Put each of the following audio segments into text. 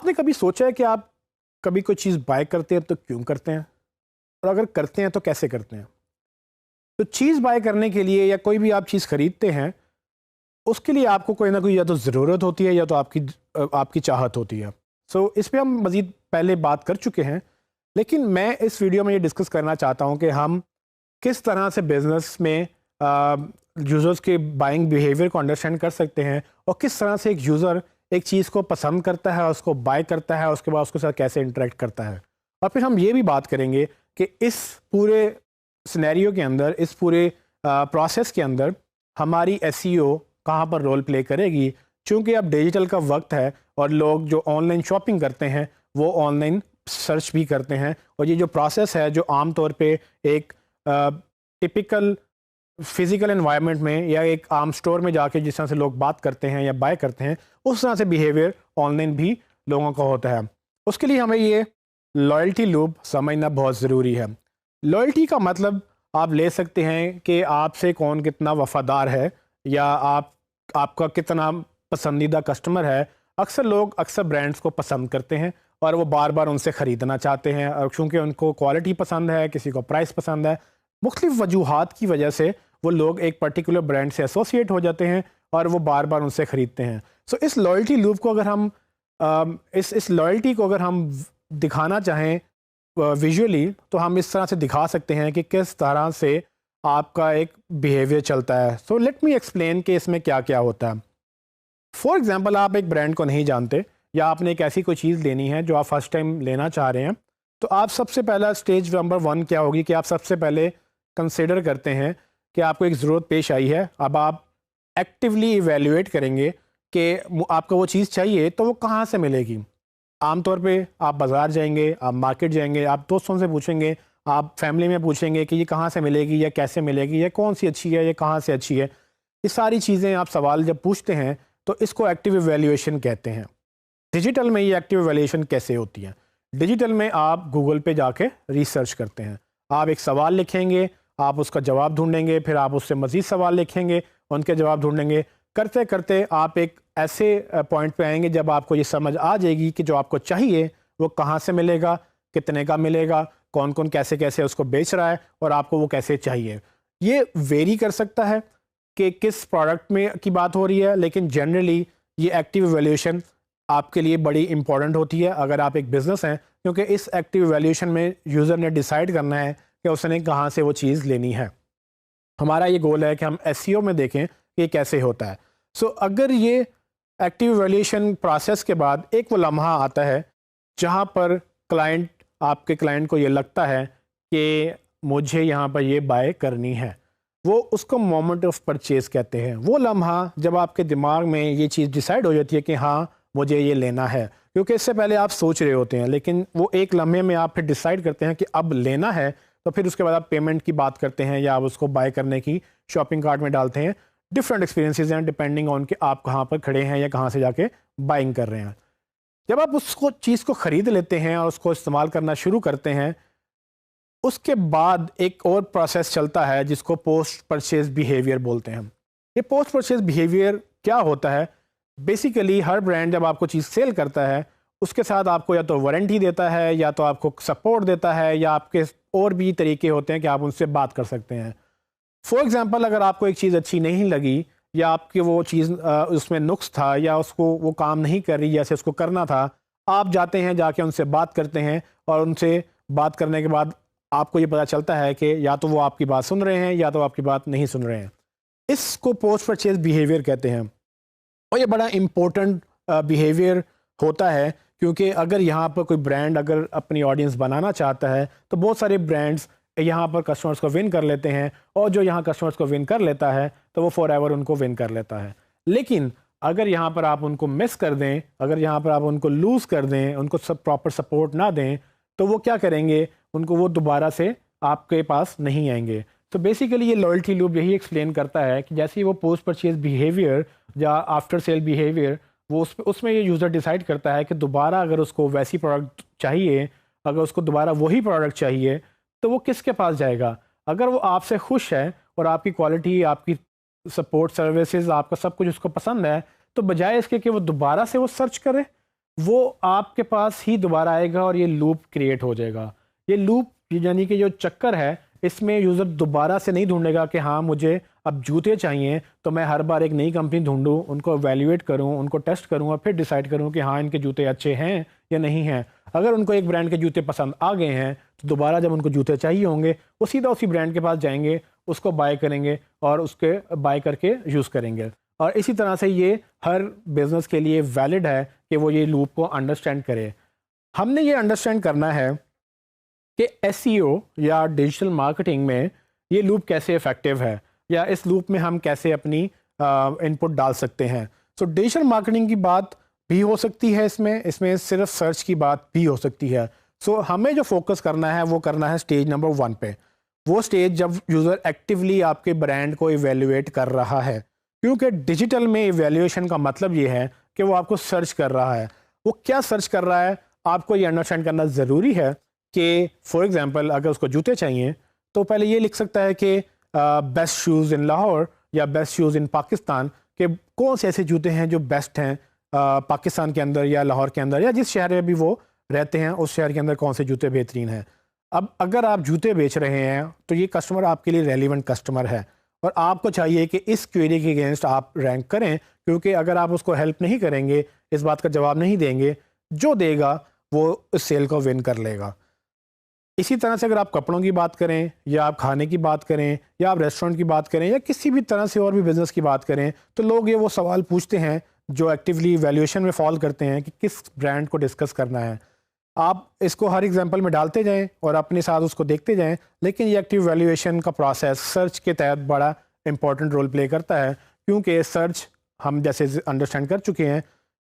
आपने कभी सोचा है कि आप कभी कोई चीज़ बाय करते हैं तो क्यों करते हैं, और अगर करते हैं तो कैसे करते हैं? तो चीज़ बाय करने के लिए या कोई भी आप चीज़ खरीदते हैं, उसके लिए आपको कोई ना कोई या तो ज़रूरत होती है या तो आपकी चाहत होती है। सो इस पे हम मज़ीद पहले बात कर चुके हैं, लेकिन मैं इस वीडियो में ये डिस्कस करना चाहता हूँ कि हम किस तरह से बिज़नेस में यूज़र्स के बाइंग बिहेवियर को अंडरस्टैंड कर सकते हैं, और किस तरह से एक यूज़र एक चीज़ को पसंद करता है, उसको बाय करता है, उसके बाद उसके साथ कैसे इंटरेक्ट करता है। और फिर हम ये भी बात करेंगे कि इस पूरे सिनेरियो के अंदर, इस पूरे प्रोसेस के अंदर हमारी एसईओ कहाँ पर रोल प्ले करेगी, क्योंकि अब डिजिटल का वक्त है और लोग जो ऑनलाइन शॉपिंग करते हैं वो ऑनलाइन सर्च भी करते हैं, और ये जो प्रोसेस है जो आम तौर पे एक टिपिकल फिजिकल एनवायरनमेंट में या एक आम स्टोर में जाके जिस तरह से लोग बात करते हैं या बाय करते हैं, उस तरह से बिहेवियर ऑनलाइन भी लोगों का होता है। उसके लिए हमें ये लॉयल्टी लूप समझना बहुत ज़रूरी है। लॉयल्टी का मतलब आप ले सकते हैं कि आपसे कौन कितना वफ़ादार है, या आपका कितना पसंदीदा कस्टमर है। अक्सर लोग ब्रांड्स को पसंद करते हैं और वो बार बार उनसे ख़रीदना चाहते हैं, और चूँकि उनको क्वालिटी पसंद है, किसी को प्राइस पसंद है, मुख्तलिफ़ वजूहात की वजह से वो लोग एक पर्टिकुलर ब्रांड से एसोसिएट हो जाते हैं और वो बार बार उनसे ख़रीदते हैं। सो इस लॉयल्टी लूप को अगर हम इस लॉयल्टी को अगर हम दिखाना चाहें विजुअली, तो हम इस तरह से दिखा सकते हैं कि किस तरह से आपका एक बिहेवियर चलता है। सो लेट मी एक्सप्लेन कि इसमें क्या क्या होता है। फॉर एग्जांपल, आप एक ब्रांड को नहीं जानते, या आपने एक ऐसी कोई चीज़ लेनी है जो आप फर्स्ट टाइम लेना चाह रहे हैं, तो आप सबसे पहला स्टेज नंबर 1 क्या होगी कि आप सबसे पहले कंसिडर करते हैं कि आपको एक ज़रूरत पेश आई है। अब आप एक्टिवली इवेल्युएट करेंगे कि आपको वो चीज़ चाहिए तो वो कहाँ से मिलेगी। आमतौर पे आप बाज़ार जाएंगे, आप मार्केट जाएंगे, आप दोस्तों से पूछेंगे, आप फैमिली में पूछेंगे कि ये कहाँ से मिलेगी या कैसे मिलेगी, या कौन सी अच्छी है, ये कहाँ से अच्छी है। ये सारी चीज़ें आप सवाल जब पूछते हैं तो इसको एक्टिव इवेल्युएशन कहते हैं। डिजिटल में ये एक्टिव इवेल्युएशन कैसे होती है? डिजिटल में आप गूगल पे जाके रिसर्च करते हैं, आप एक सवाल लिखेंगे, आप उसका जवाब ढूंढेंगे, फिर आप उससे मज़ीद सवाल लिखेंगे, उनके जवाब ढूंढेंगे। करते करते आप एक ऐसे पॉइंट पे आएंगे जब आपको ये समझ आ जाएगी कि जो आपको चाहिए वो कहाँ से मिलेगा, कितने का मिलेगा, कौन कौन कैसे कैसे उसको बेच रहा है, और आपको वो कैसे चाहिए। ये वेरी कर सकता है कि किस प्रोडक्ट में की बात हो रही है, लेकिन जनरली ये एक्टिव इवैल्यूएशन आपके लिए बड़ी इंपॉर्टेंट होती है अगर आप एक बिज़नेस हैं, क्योंकि इस एक्टिव इवैल्यूएशन में यूज़र ने डिसाइड करना है कि उसने कहाँ से वो चीज़ लेनी है। हमारा ये गोल है कि हम एसईओ में देखें कि कैसे होता है। सो अगर ये एक्टिव इवैल्यूएशन प्रोसेस के बाद एक वो लम्हा आता है जहाँ पर आपके क्लाइंट को ये लगता है कि मुझे यहाँ पर ये बाय करनी है, वो उसको मोमेंट ऑफ परचेज कहते हैं। वो लम्हा जब आपके दिमाग में ये चीज़ डिसाइड हो जाती है कि हाँ मुझे ये लेना है, क्योंकि इससे पहले आप सोच रहे होते हैं, लेकिन वो एक लम्हे में आप फिर डिसाइड करते हैं कि अब लेना है, तो फिर उसके बाद आप पेमेंट की बात करते हैं या आप उसको बाय करने की शॉपिंग कार्ट में डालते हैं। डिफरेंट एक्सपीरियंसेस हैं डिपेंडिंग ऑन कि आप कहाँ पर खड़े हैं या कहाँ से जाके बाइंग कर रहे हैं। जब आप उसको चीज़ को ख़रीद लेते हैं और उसको इस्तेमाल करना शुरू करते हैं, उसके बाद एक और प्रोसेस चलता है जिसको पोस्ट परचेज बिहेवियर बोलते हैं। ये पोस्ट परचेज बिहेवियर क्या होता है? बेसिकली हर ब्रांड जब आपको चीज़ सेल करता है, उसके साथ आपको या तो वारंटी देता है, या तो आपको सपोर्ट देता है, या आपके और भी तरीके होते हैं कि आप उनसे बात कर सकते हैं। फॉर एग्जांपल, अगर आपको एक चीज़ अच्छी नहीं लगी, या आपकी वो चीज़ उसमें नुक्स था, या उसको वो काम नहीं कर रही जैसे उसको करना था, आप जाते हैं, जाके उनसे बात करते हैं, और उनसे बात करने के बाद आपको ये पता चलता है कि या तो वो आपकी बात सुन रहे हैं या तो आपकी बात नहीं सुन रहे हैं। इसको पोस्ट परचेज बिहेवियर कहते हैं, और ये बड़ा इम्पोर्टेंट बिहेवियर होता है, क्योंकि अगर यहाँ पर कोई ब्रांड अगर अपनी ऑडियंस बनाना चाहता है, तो बहुत सारे ब्रांड्स यहाँ पर कस्टमर्स को विन कर लेते हैं, और जो यहाँ कस्टमर्स को विन कर लेता है तो वो फॉर एवर उनको विन कर लेता है। लेकिन अगर यहाँ पर आप उनको मिस कर दें, अगर यहाँ पर आप उनको लूज़ कर दें, उनको सब प्रॉपर सपोर्ट ना दें, तो वो क्या करेंगे, उनको वो दोबारा से आपके पास नहीं आएंगे। तो बेसिकली ये लॉयल्टी लूप यही एक्सप्लेन करता है कि जैसे ही वो पोस्ट परचेज बिहेवियर या आफ्टर सेल बिहेवियर, वो उसमें ये यूज़र डिसाइड करता है कि दोबारा अगर उसको वैसी प्रोडक्ट चाहिए, अगर उसको दोबारा वही प्रोडक्ट चाहिए, तो वो किसके पास जाएगा? अगर वो आपसे खुश है और आपकी क्वालिटी, आपकी सपोर्ट सर्विसेज, आपका सब कुछ उसको पसंद है, तो बजाय इसके कि वो दोबारा से वो सर्च करे, वो आपके पास ही दोबारा आएगा और ये लूप क्रिएट हो जाएगा। ये लूप यानी कि जो चक्कर है, इसमें यूज़र दोबारा से नहीं ढूंढेगा कि हाँ मुझे अब जूते चाहिए, तो मैं हर बार एक नई कंपनी ढूंढूं, उनको एवेल्युएट करूं, उनको टेस्ट करूं और फिर डिसाइड करूं कि हाँ इनके जूते अच्छे हैं या नहीं हैं। अगर उनको एक ब्रांड के जूते पसंद आ गए हैं तो दोबारा जब उनको जूते चाहिए होंगे वो सीधा उसी ब्रांड के पास जाएंगे, उसको बाय करेंगे और उसके बाय करके यूज़ करेंगे। और इसी तरह से ये हर बिज़नेस के लिए वैलिड है कि वो ये लूप को अंडरस्टैंड करे। हमने ये अंडरस्टैंड करना है कि एसईओ या डिजिटल मार्केटिंग में ये लूप कैसे इफ़ेक्टिव है या इस लूप में हम कैसे अपनी इनपुट डाल सकते हैं। सो डिजिटल मार्केटिंग की बात भी हो सकती है इसमें सिर्फ सर्च की बात भी हो सकती है। सो हमें जो फोकस करना है वो करना है स्टेज नंबर 1 पे। वो स्टेज जब यूज़र एक्टिवली आपके ब्रांड को इवेल्युएट कर रहा है, क्योंकि डिजिटल में इवेल्युएशन का मतलब ये है कि वो आपको सर्च कर रहा है। वो क्या सर्च कर रहा है आपको ये अंडरस्टैंड करना ज़रूरी है कि फॉर एग्जांपल अगर उसको जूते चाहिए तो पहले ये लिख सकता है कि बेस्ट शूज़ इन लाहौर या बेस्ट शूज़ इन पाकिस्तान, के कौन से ऐसे जूते हैं जो बेस्ट हैं पाकिस्तान के अंदर या लाहौर के अंदर या जिस शहर में भी वो रहते हैं उस शहर के अंदर कौन से जूते बेहतरीन हैं। अब अगर आप जूते बेच रहे हैं तो ये कस्टमर आपके लिए रेलिवेंट कस्टमर है और आपको चाहिए कि इस क्वेरी के अगेंस्ट आप रैंक करें, क्योंकि अगर आप उसको हेल्प नहीं करेंगे, इस बात का जवाब नहीं देंगे, जो देगा वो इस सेल को विन कर लेगा। इसी तरह से अगर आप कपड़ों की बात करें या आप खाने की बात करें या आप रेस्टोरेंट की बात करें या किसी भी तरह से और भी बिज़नेस की बात करें, तो लोग ये वो सवाल पूछते हैं जो एक्टिवली वैल्यूएशन में फॉल करते हैं कि किस ब्रांड को डिस्कस करना है। आप इसको हर एग्जांपल में डालते जाएं और अपने साथ उसको देखते जाएं, लेकिन ये एक्टिव वैल्यूएशन का प्रोसेस सर्च के तहत बड़ा इंपॉर्टेंट रोल प्ले करता है, क्योंकि सर्च हम जैसे अंडरस्टैंड कर चुके हैं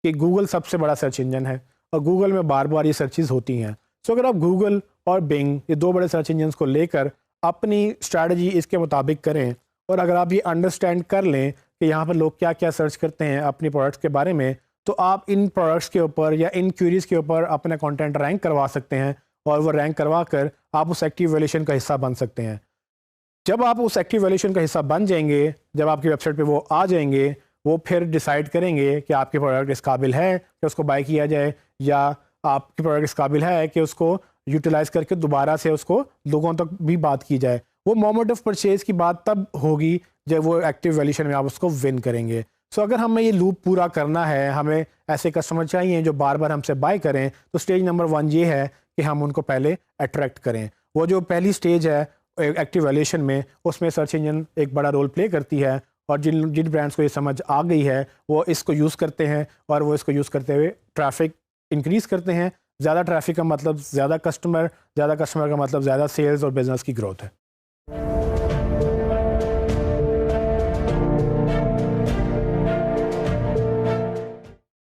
कि गूगल सबसे बड़ा सर्च इंजन है और गूगल में बार बार ये सर्चेज होती हैं। सो अगर आप गूगल और बिंग ये 2 बड़े सर्च इंजन्स को लेकर अपनी स्ट्रैटेजी इसके मुताबिक करें और अगर आप ये अंडरस्टैंड कर लें कि यहाँ पर लोग क्या क्या सर्च करते हैं अपनी प्रोडक्ट्स के बारे में, तो आप इन प्रोडक्ट्स के ऊपर या इन क्यूरीज के ऊपर अपना कंटेंट रैंक करवा सकते हैं और वो रैंक करवा कर आप उस एक्टिव वैल्यूएशन का हिस्सा बन सकते हैं। जब आप उस एक्टिव वैल्यूएशन का हिस्सा बन जाएंगे, जब आपकी वेबसाइट पे वो आ जाएंगे, वो फिर डिसाइड करेंगे कि आपके प्रोडक्ट इस काबिल है कि उसको बाय किया जाए या आपके प्रोडक्ट इस काबिल है कि उसको यूटिलाइज करके दोबारा से उसको लोगों तक भी बात की जाए। वो मोमेंट ऑफ परचेज की बात तब होगी जब वो एक्टिव वैल्यूएशन में आप उसको विन करेंगे। सो अगर हमें ये लूप पूरा करना है, हमें ऐसे कस्टमर चाहिए जो बार बार हमसे बाय करें, तो स्टेज नंबर 1 ये है कि हम उनको पहले अट्रैक्ट करें। वो जो पहली स्टेज है एक्टिव वैल्यूएशन में, उसमें सर्च इंजन एक बड़ा रोल प्ले करती है और जिन जिन ब्रांड्स को ये समझ आ गई है वो इसको यूज़ करते हैं और वो इसको यूज़ करते हुए ट्रैफिक इंक्रीज़ करते हैं। ज़्यादा ट्रैफिक का मतलब ज़्यादा कस्टमर का मतलब ज़्यादा सेल्स और बिजनेस की ग्रोथ है।